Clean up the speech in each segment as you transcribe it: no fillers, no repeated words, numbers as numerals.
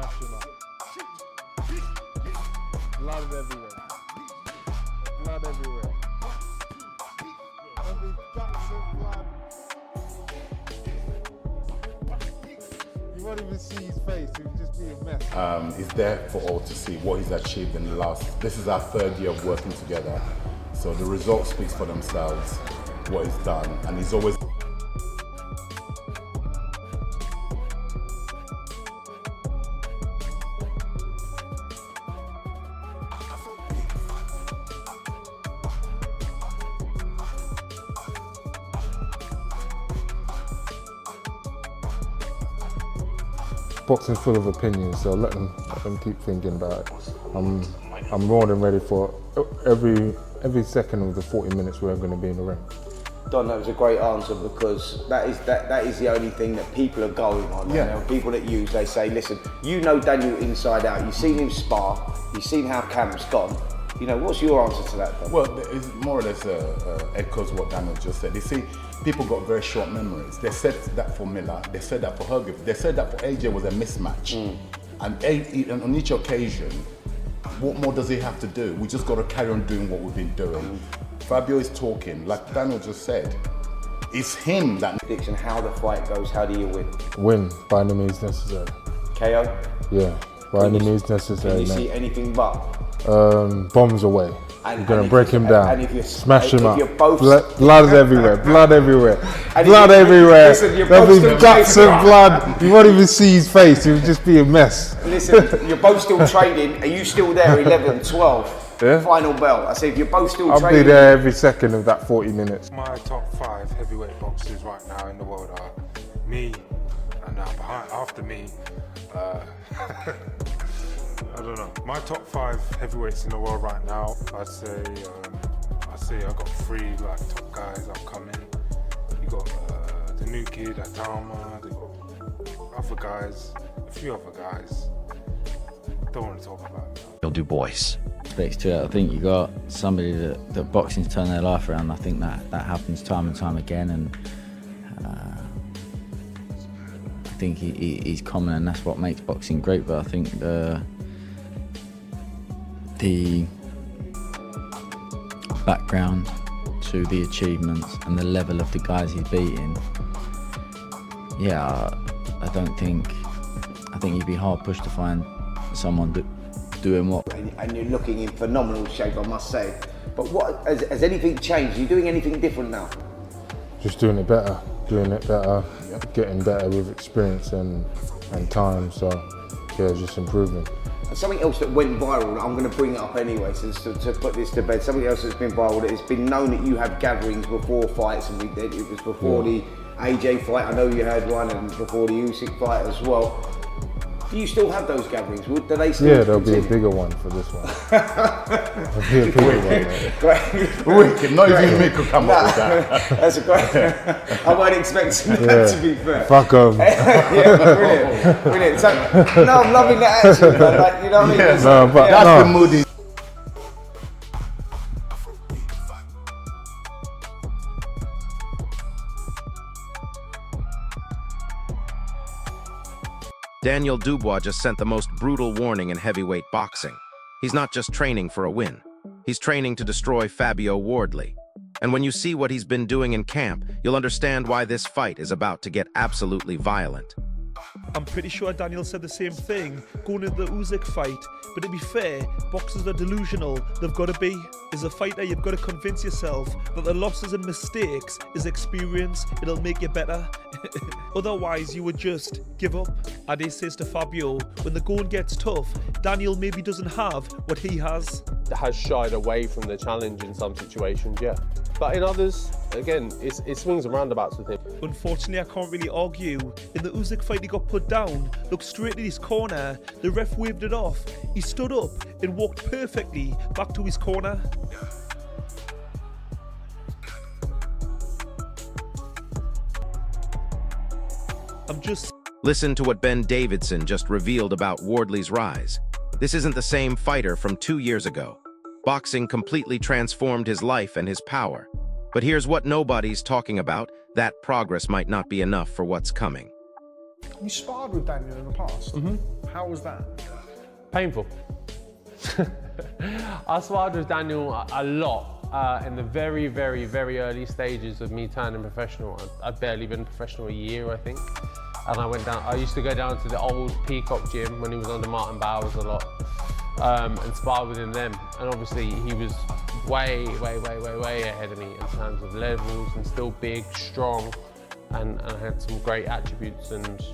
smash him up. Blood everywhere. Blood everywhere. Every guts and blood. You won't even see his face, it would just be a mess. It's there for all to see what he's achieved in the last, this is our 3rd year of working together. So the results speaks for themselves, what he's done, and he's always Boxing's full of opinions, so let them keep thinking about it. I'm more than ready for every second of the 40 minutes we're going to be in the ring. Don, that was a great answer, because that is the only thing that people are going on. Yeah. You know, people that they say, listen, you know Daniel inside out, you've seen him spar, you've seen how Camp's gone. You know, what's your answer to that, Don? well, it's more or less echoes what Daniel just said. You see, people got very short memories. They said that for Miller, they said that for Hergiv, they said that for AJ was a mismatch. And on each occasion, what more does he have to do? We just got to carry on doing what we've been doing. Fabio is talking, like Daniel just said, it's him that... Prediction, how the fight goes, how do you win? Win, by any means necessary. KO? Yeah, by any means necessary, Can you mate. see anything but? Bombs away. You're going to break him down, smash him up. Both, blood everywhere, blood everywhere, blood everywhere. Listen, There'll be guts and blood. You won't even see his face, it would just be a mess. Listen, you're both still training. Are you still there 11, 12? Yeah. Final bell. I say if you're both still I'll training. be there every second of that 40 minutes. My top 5 heavyweight boxers right now in the world are me, and after me, I don't know. My top 5 heavyweights in the world right now, I'd say I got 3 like top guys upcoming. You got the new kid Adama, they got other guys, a few other guys. Don't want to talk about it. Daniel Dubois. Speaks to it. I think you got somebody that boxing's turned their life around. I think that happens time and time again, and I think he's common, and that's what makes boxing great. But I think the background to the achievements and the level of the guys he's beating, yeah, I think you'd be hard pushed to find someone doing what. And you're looking in phenomenal shape, I must say. But what has anything changed? Are you doing anything different now? Just doing it better, getting better with experience and time. So yeah, just improving. And something else that went viral, I'm going to bring it up anyway, so to put this to bed. Something else that's been viral, that it's been known that you have gatherings before fights, and it was before the AJ fight. I know you had one, and before the Usyk fight as well. Do you still have those gatherings? Do they still Yeah, there'll continue? be a bigger one for this one. There'll be a bigger one, mate. Great. Wicked, not even me could come up with that. That's a great. I weren't expecting that, to be fair. Fuck 'em. Yeah, brilliant. So, no, I'm loving that attitude, man. Like, you know what I mean? No, but That's no. the moody. Daniel Dubois just sent the most brutal warning in heavyweight boxing. He's not just training for a win. He's training to destroy Fabio Wardley. And when you see what he's been doing in camp, you'll understand why this fight is about to get absolutely violent. I'm pretty sure Daniel said the same thing going into the Usyk fight, but to be fair, boxers are delusional. They've got to be. As a fighter, you've got to convince yourself that the losses and mistakes is experience. It'll make you better. Otherwise, you would just give up. Ade says to Fabio, when the going gets tough, Daniel maybe doesn't have what he has. Shied away from the challenge in some situations, yeah. But in others, again, it swings and roundabouts with him. Unfortunately, I can't really argue. In the Usyk fight, he got put down, looked straight at his corner, the ref waved it off, he stood up and walked perfectly back to his corner. Listen to what Ben Davidson just revealed about Wardley's rise. This isn't the same fighter from 2 years ago. Boxing completely transformed his life and his power. But here's what nobody's talking about. That progress might not be enough for what's coming. You sparred with Daniel in the past. How was that? Painful. I sparred with Daniel a lot in the very, very, very early stages of me turning professional. I'd barely been professional a year, I think. And I used to go down to the old Peacock gym when he was under Martin Bowers a lot and spar with him then. And obviously he was way, way, way, way, way ahead of me in terms of levels and still big, strong, and had some great attributes and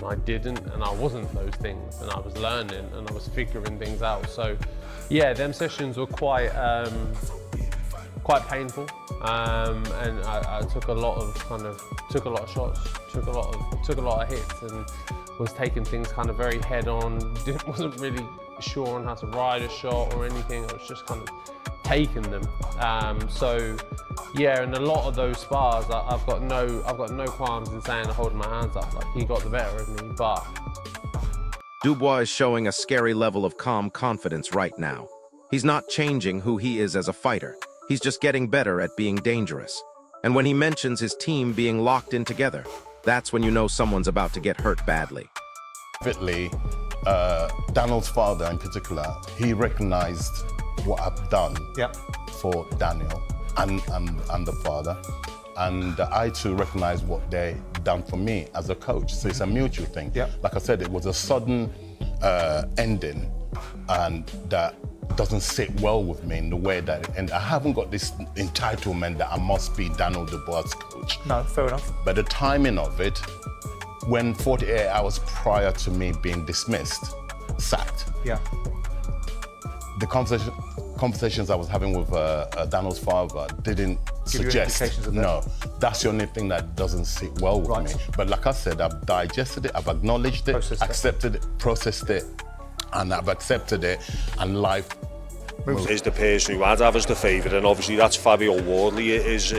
I didn't, and I wasn't those things, and I was learning and I was figuring things out. So yeah, them sessions were quite painful, and I took a lot of shots, took a lot of hits, and was taking things kind of very head on. Wasn't really sure on how to ride a shot or anything. I was just kind of taking them. So yeah, in a lot of those spars, I've got no qualms in saying I hold my hands up. Like, he got the better of me, but Dubois is showing a scary level of calm confidence right now. He's not changing who he is as a fighter. He's just getting better at being dangerous. And when he mentions his team being locked in together, that's when you know someone's about to get hurt badly. Fitly, Daniel's father in particular, he recognized what I've done for Daniel and the father. And I too recognize what they done for me as a coach. So it's a mutual thing. Like I said, it was a sudden ending, and that doesn't sit well with me in the way that, and I haven't got this entitlement that I must be Daniel Dubois' coach. No, fair enough. But the timing of it, when 48 hours prior to me being dismissed, sacked. The conversations I was having with Daniel's father didn't suggest. No, that's the only thing that doesn't sit well with me. But like I said, I've digested it, I've acknowledged it, accepted it, processed it, and I've accepted it, and life is the person who I'd have as the favourite, and obviously that's Fabio Wardley. His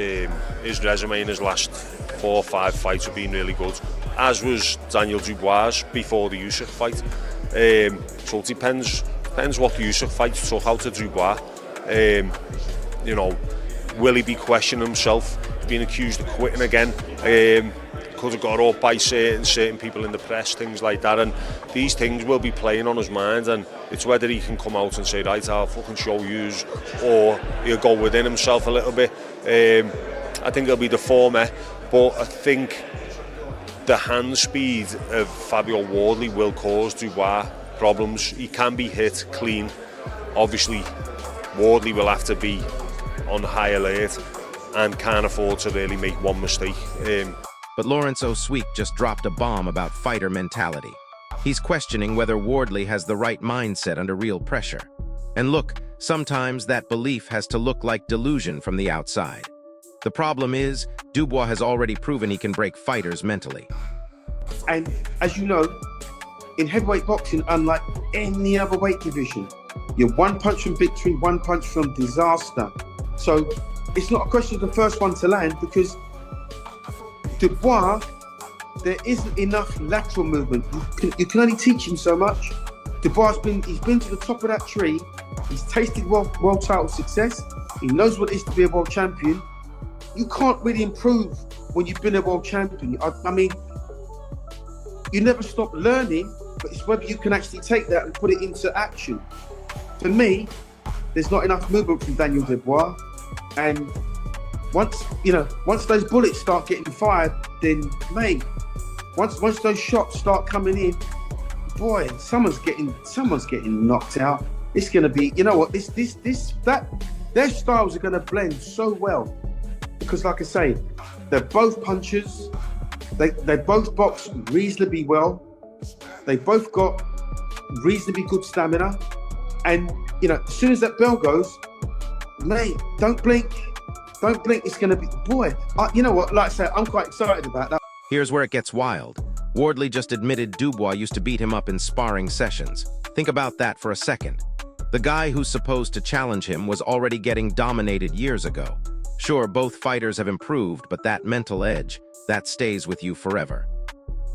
resume in his last 4 or 5 fights have been really good, as was Daniel Dubois before the Usyk fight. So it depends what the Usyk fight took out of Dubois. You know, will he be questioning himself, being accused of quitting again? Could have got up by certain people in the press, things like that, and these things will be playing on his mind, and it's whether he can come out and say, right, I'll fucking show yous, or he'll go within himself a little bit. I think it'll be the former, but I think the hand speed of Fabio Wardley will cause Dubois problems. He can be hit clean. Obviously, Wardley will have to be on high alert and can't afford to really make one mistake. But Lawrence O'Sweek just dropped a bomb about fighter mentality. He's questioning whether Wardley has the right mindset under real pressure. And look, sometimes that belief has to look like delusion from the outside. The problem is, Dubois has already proven he can break fighters mentally. And as you know, in heavyweight boxing, unlike any other weight division, you're one punch from victory, one punch from disaster. So it's not a question of the first one to land, because Dubois, there isn't enough lateral movement. You can only teach him so much. Dubois he's been to the top of that tree. He's tasted world title success. He knows what it is to be a world champion. You can't really improve when you've been a world champion. I mean, you never stop learning, but it's whether you can actually take that and put it into action. For me, there's not enough movement from Daniel Dubois, and once those bullets start getting fired, then mate, once those shots start coming in, boy, someone's getting knocked out. It's gonna be, you know what, their styles are gonna blend so well, because like I say, they're both punchers. They both box reasonably well. They both got reasonably good stamina, and you know, as soon as that bell goes, mate, don't blink. It's going to be, boy, you know what, like I said, I'm quite excited about that. Here's where it gets wild. Wardley just admitted Dubois used to beat him up in sparring sessions. Think about that for a second. The guy who's supposed to challenge him was already getting dominated years ago. Sure, both fighters have improved, but that mental edge, that stays with you forever.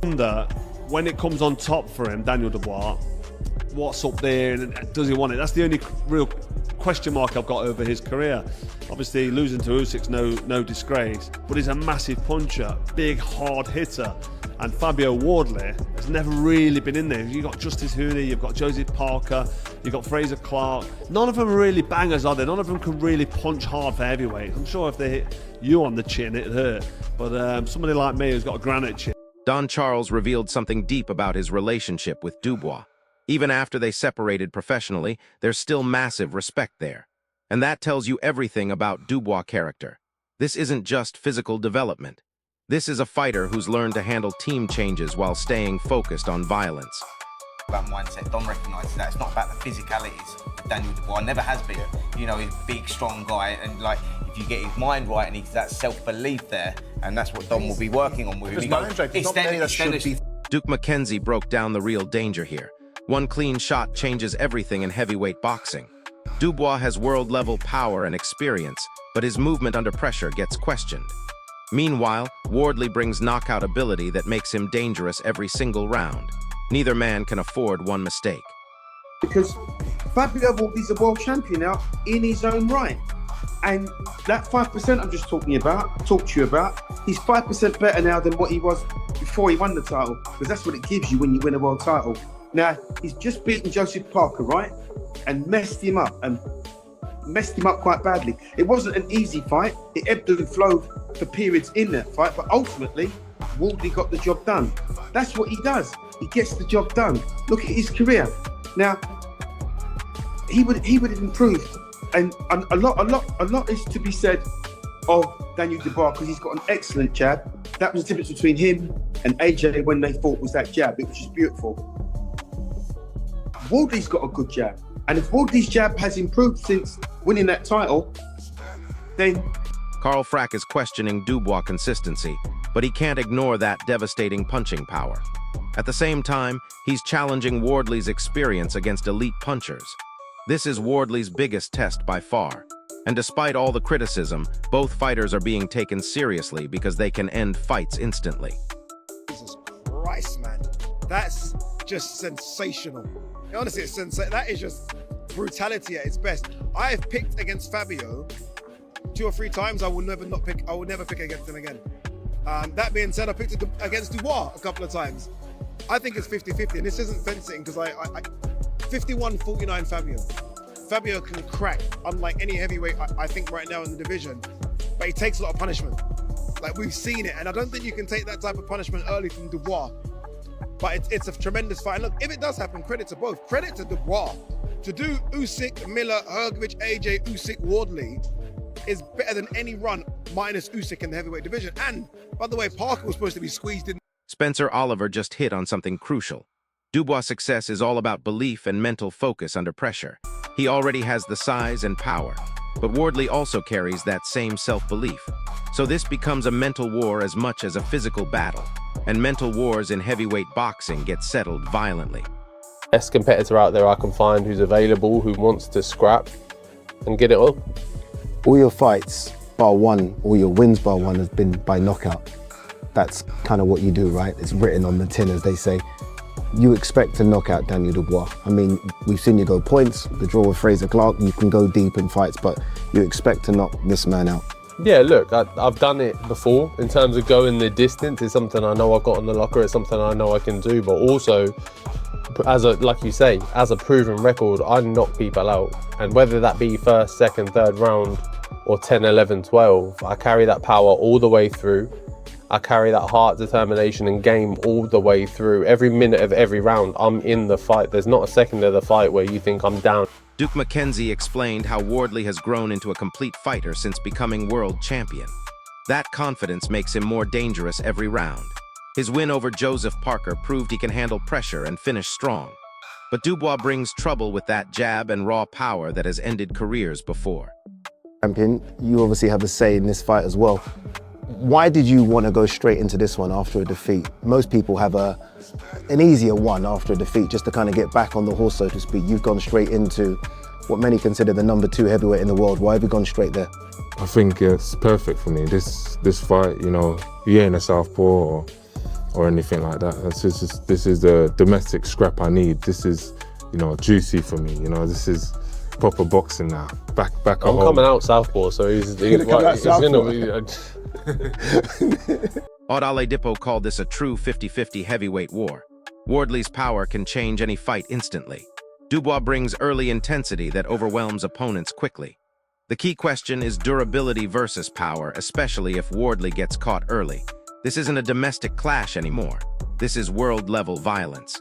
When it comes on top for him, Daniel Dubois, what's up there and does he want it? That's the only real question mark I've got over his career. Obviously, losing to Usyk's no disgrace, but he's a massive puncher, big hard hitter. And Fabio Wardley has never really been in there. You've got Justice Hooney, you've got Joseph Parker, you've got Fraser Clark. None of them are really bangers, are they? None of them can really punch hard for heavyweight. I'm sure if they hit you on the chin, it'd hurt. But somebody like me who's got a granite chin. Don Charles revealed something deep about his relationship with Dubois. Even after they separated professionally, there's still massive respect there. And that tells you everything about Dubois' character. This isn't just physical development. This is a fighter who's learned to handle team changes while staying focused on violence. About mindset, Don recognises that it's not about the physicalities of Daniel Dubois. Never has been. You know, he's a big, strong guy, and like if you get his mind right and he's that self-belief there, and that's what Don will be working on with him. Duke McKenzie broke down the real danger here. One clean shot changes everything in heavyweight boxing. Dubois has world-level power and experience, but his movement under pressure gets questioned. Meanwhile, Wardley brings knockout ability that makes him dangerous every single round. Neither man can afford one mistake. Because Fabio Wardley's a world champion now in his own right. And that 5% I'm just talked to you about, he's 5% better now than what he was before he won the title. Because that's what it gives you when you win a world title. Now, he's just beaten Joseph Parker, right? And messed him up quite badly. It wasn't an easy fight. It ebbed and flowed for periods in that fight, but ultimately, Wardley got the job done. That's what he does. He gets the job done. Look at his career. Now, he would have improved, and a lot is to be said of Daniel Dubois because he's got an excellent jab. That was the difference between him and AJ when they fought, was that jab. It was just beautiful. Wardley's got a good jab, and if Wardley's jab has improved since winning that title, then Carl Frack is questioning Dubois' consistency, but he can't ignore that devastating punching power. At the same time, he's challenging Wardley's experience against elite punchers. This is Wardley's biggest test by far. And despite all the criticism, both fighters are being taken seriously because they can end fights instantly. Jesus Christ, man. That's just sensational. Honestly, that is just brutality at its best. I have picked against Fabio 2 or 3 times. I will never pick against him again. That being said, I picked against Dubois a couple of times. I think it's 50-50, and this isn't fencing because I 51-49 Fabio. Fabio can crack, unlike any heavyweight I think right now in the division, but he takes a lot of punishment. Like, we've seen it, and I don't think you can take that type of punishment early from Dubois. But it's a tremendous fight. And look, if it does happen, credit to both. Credit to Dubois. To do Usyk, Miller, Hrgovic, AJ, Usyk, Wardley is better than any run minus Usyk in the heavyweight division. And, by the way, Parker was supposed to be squeezed in. Spencer Oliver just hit on something crucial. Dubois' success is all about belief and mental focus under pressure. He already has the size and power, but Wardley also carries that same self-belief. So this becomes a mental war as much as a physical battle, and mental wars in heavyweight boxing get settled violently. Best competitor out there I can find who's available, who wants to scrap and get it on. All your fights, bar one, all your wins bar one has been by knockout. That's kind of what you do, right? It's written on the tin, as they say. You expect to knock out Daniel Dubois. I mean, we've seen you go points, the draw with Fraser Clark, you can go deep in fights, but you expect to knock this man out. Yeah, look, I've done it before. In terms of going the distance, it's something I know I've got on the locker, it's something I know I can do, but also, like you say, as a proven record, I knock people out. And whether that be first, second, third round, or 10, 11, 12, I carry that power all the way through. I carry that heart, determination and game all the way through. Every minute of every round, I'm in the fight. There's not a second of the fight where you think I'm down. Duke McKenzie explained how Wardley has grown into a complete fighter since becoming world champion. That confidence makes him more dangerous every round. His win over Joseph Parker proved he can handle pressure and finish strong. But Dubois brings trouble with that jab and raw power that has ended careers before. Champion, you obviously have a say in this fight as well. Why did you want to go straight into this one after a defeat? Most people have an easier one after a defeat, just to kind of get back on the horse, so to speak. You've gone straight into what many consider the #2 heavyweight in the world. Why have you gone straight there? I think it's perfect for me. This fight, you know, you ain't a southpaw or anything like that. This is the domestic scrap I need. This is, you know, juicy for me. You know, this is proper boxing now. Back at home. I'm coming out southpaw, so he's gonna be. Daniel Dubois called this a true 50-50 heavyweight war. Wardley's power can change any fight instantly. Dubois brings early intensity that overwhelms opponents quickly. The key question is durability versus power, especially if Wardley gets caught early. This isn't a domestic clash anymore. This is world-level violence.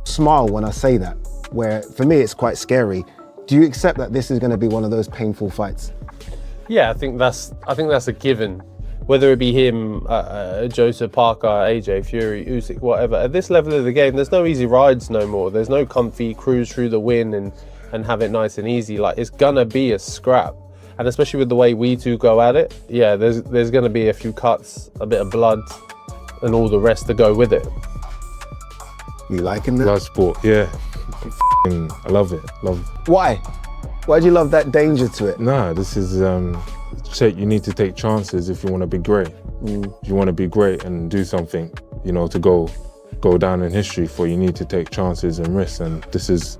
Smile when I say that, where for me it's quite scary. Do you accept that this is going to be one of those painful fights? Yeah, I think that's a given. Whether it be him, Joseph Parker, AJ Fury, Usyk, whatever. At this level of the game, there's no easy rides no more. There's no comfy cruise through the win and have it nice and easy. Like, it's gonna be a scrap. And especially with the way we two go at it, yeah, there's gonna be a few cuts, a bit of blood, and all the rest to go with it. You liking that? Blood sport, yeah. I love it. Why? Why do you love that danger to it? Nah, this is you need to take chances if you want to be great. If you want to be great and do something, to go down in history for, you need to take chances and risks, and this is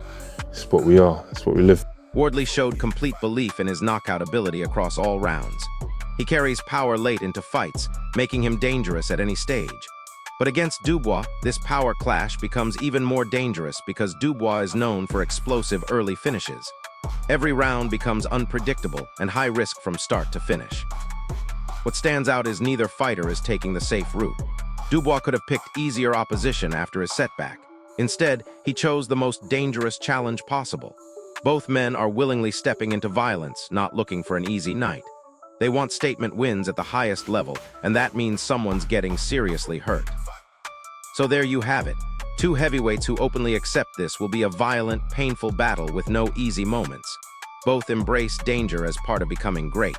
what we are. It's what we live. Wardley showed complete belief in his knockout ability across all rounds. He carries power late into fights, making him dangerous at any stage. But against Dubois, this power clash becomes even more dangerous because Dubois is known for explosive early finishes. Every round becomes unpredictable and high risk from start to finish. What stands out is neither fighter is taking the safe route. Dubois could have picked easier opposition after his setback. Instead, he chose the most dangerous challenge possible. Both men are willingly stepping into violence, not looking for an easy night. They want statement wins at the highest level, and that means someone's getting seriously hurt. So there you have it. Two heavyweights who openly accept this will be a violent, painful battle with no easy moments. Both embrace danger as part of becoming great.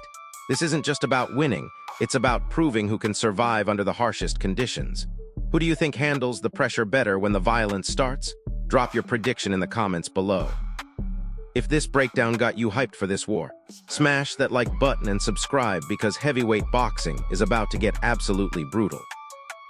This isn't just about winning, it's about proving who can survive under the harshest conditions. Who do you think handles the pressure better when the violence starts? Drop your prediction in the comments below. If this breakdown got you hyped for this war, smash that like button and subscribe because heavyweight boxing is about to get absolutely brutal.